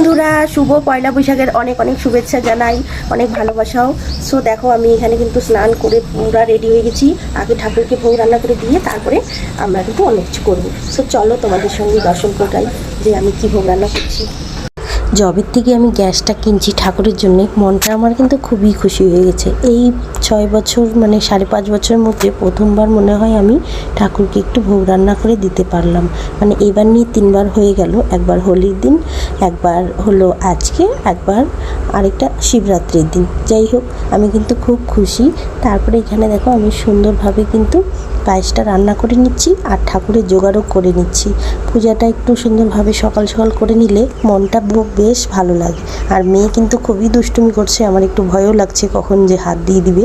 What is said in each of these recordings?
বন্ধুরা শুভ পয়লা বৈশাখের অনেক অনেক শুভেচ্ছা জানাই, অনেক ভালোবাসাও। সো দেখো আমি এখানে কিন্তু স্নান করে পুরা রেডি হয়ে গেছি। আগে ঠাকুরকে ভোগ রান্না করে দিয়ে তারপরে আমরা কিন্তু অনেক কিছু করবো। সো চলো তোমাদের সঙ্গে দর্শন করাই যে আমি কি ভোগ রান্না করছি। জবের থেকে আমি গ্যাসটা কিনছি ঠাকুরের জন্যে, মনটা আমার কিন্তু খুবই খুশি হয়ে গেছে। এই 6 বছর মানে 5.5 বছরের মধ্যে প্রথমবার মনে হয় আমি ঠাকুরকে একটু ভোগ রান্না করে দিতে পারলাম। মানে এবার নিয়ে 3বার হয়ে গেল, একবার হোলির দিন, একবার হলো আজকে, একবার আরেকটা শিবরাত্রির দিন। যাই হোক আমি কিন্তু খুব খুশি। তারপরে এখানে দেখো আমি সুন্দরভাবে কিন্তু পায়েসটা রান্না করে নিচ্ছি আর ঠাকুরের জোগাড়ও করে নিচ্ছি। পূজাটা একটু সুন্দরভাবে সকাল সকাল করে নিলে মনটা বেশ ভালো লাগে। আর মেয়ে কিন্তু খুবই দুষ্টুমি করছে, আমার একটু ভয়ও লাগছে কখন যে হাত দিয়ে দিবে।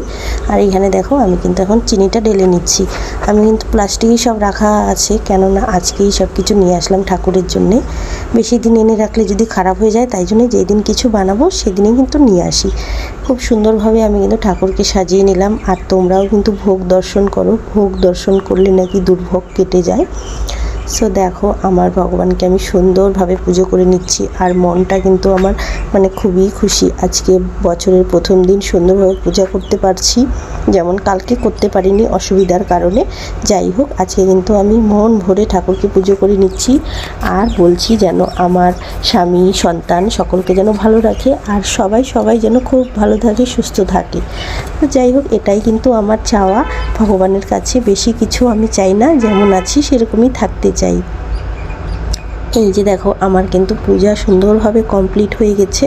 আর এখানে দেখো আমি কিন্তু এখন চিনিটা ঢেলে নিচ্ছি। আমি কিন্তু প্লাস্টিকই সব রাখা আছে, কেননা আজকেই সব কিছু নিয়ে আসলাম ঠাকুরের জন্যে। বেশি দিন এনে রাখলে যদি খারাপ হয়ে যায়, তাই জন্য যেই দিন কিছু বানাবো সেদিনই কিন্তু নিয়ে আসি। খুব সুন্দরভাবে আমি কিন্তু ঠাকুরকে সাজিয়ে নিলাম। আর তোমরাও কিন্তু ভোগ দর্শন করো, ভোগ দর্শন করলে নাকি দুর্ভোগ কেটে যায়। সো দেখো আমার ভগবানকে আমি সুন্দরভাবে পুজো করে নিচ্ছি আর মনটা কিন্তু আমার মানে খুবই খুশি। আজকে বছরের প্রথম দিন সুন্দরভাবে পূজা করতে পারছি, যেমন কালকে করতে পারিনি অসুবিধার কারণে। যাই হোক আজকে কিন্তু আমি মন ভরে ঠাকুরকে পুজো করে নিচ্ছি আর বলছি যেন আমার স্বামী সন্তান সকলকে যেন ভালো রাখে আর সবাই যেন খুব ভালো থাকে, সুস্থ থাকে। তো যাই হোক এটাই কিন্তু আমার চাওয়া ভগবানের কাছে, বেশি কিছু আমি চাই না, যেমন আছি সেরকমই থাকতে চাই। এই যে দেখো আমার কিন্তু পূজা সুন্দরভাবে কমপ্লিট হয়ে গেছে।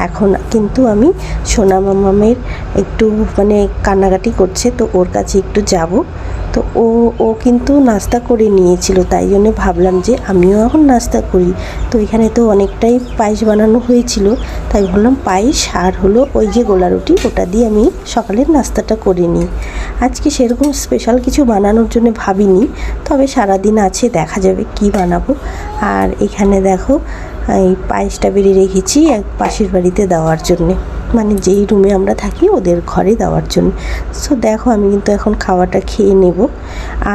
এখন কিন্তু আমি সোনা মামামের একটু মানে কান্নাকাটি করছে, তো ওর কাছে একটু যাব। তো ও কিন্তু নাস্তা করে নিয়েছিল, তাই জন্য ভাবলাম যে আমিও এখন নাস্তা করি। তো এখানে তো অনেকটাই পায়েস বানানো হয়েছিল, তাই ভাবলাম পায়েস আর হলো ওই যে গোলা রুটি, ওটা দিয়ে আমি সকালের নাস্তাটা করে নিই। আজকে সেরকম স্পেশাল কিছু বানানোর জন্য ভাবিনি, তবে সারাদিন আছে, দেখা যাবে কি বানাবো। আর এখানে দেখো এই পায়েসটা বেরিয়ে রেখেছি এক পাশের বাড়িতে দেওয়ার জন্যে, মানে যেই রুমে আমরা থাকি ওদের ঘরে দেওয়ার জন্য। সো দেখো আমি কিন্তু এখন খাওয়াটা খেয়ে নেব।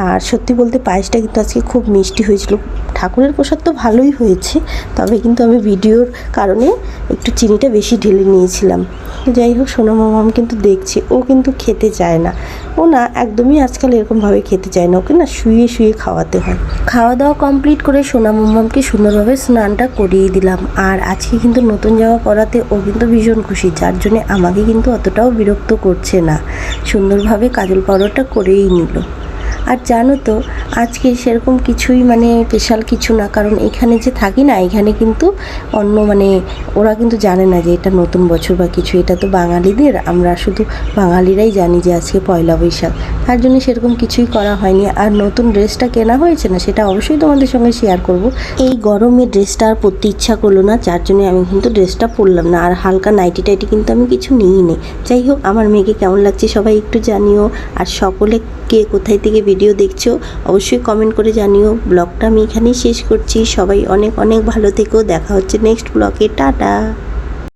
আর সত্যি বলতে পায়েসটা কিন্তু আজকে খুব মিষ্টি হয়েছিল। ঠাকুরের প্রসাদ তো ভালোই হয়েছে, তবে কিন্তু আমি ভিডিওর কারণে একটু চিনিটা বেশি ঢেলে নিয়েছিলাম। যাই হোক সোনা মামাম কিন্তু দেখছে, ও কিন্তু খেতে চায় না। ও না একদমই আজকাল এরকমভাবে খেতে চায় না, ওকে না শুয়ে শুয়ে খাওয়াতে হয়। খাওয়া দাওয়া কমপ্লিট করে সোনা মামামকে সুন্দরভাবে স্নানটা করিয়ে দিলাম। আর আজকে কিন্তু নতুন জামা পরাতে ও কিন্তু ভীষণ খুশি, যার জন্যে আমাকে কিন্তু অতটাও বিরক্ত করছে না, সুন্দরভাবে কাজল পাউডারটা করেই নিল। আর জানো তো আজকে সেরকম কিছুই মানে স্পেশাল কিছু না, কারণ এখানে যে থাকি না, এখানে কিন্তু অন্য মানে ওরা কিন্তু জানে না যে এটা নতুন বছর বা কিছু, এটা তো বাঙালিদের, আমরা শুধু বাঙালিরাই জানি যে আজকে পয়লা বৈশাখ। তার জন্য সেরকম কিছুই করা হয়নি। আর নতুন ড্রেসটা কেনা হয়েছে না, সেটা অবশ্যই তোমাদের সঙ্গে শেয়ার করব। এই গরমে ড্রেসটা আর পরতে ইচ্ছা করলো না, যার জন্য আমি কিন্তু ড্রেসটা পরলাম না। আর হালকা নাইটি টাইটি কিন্তু আমি কিছু নিই নি। যাই হোক আমার মেয়েকে কেমন লাগছে সবাই একটু জানিও। আর সকলে কে কোথায় থেকে ভিডিও দেখছো অবশ্যই কমেন্ট করে জানিও। ব্লগটা আমি এখানেই শেষ করছি। সবাই অনেক অনেক ভালো থেকো, দেখা হচ্ছে নেক্সট ব্লগে, টাটা।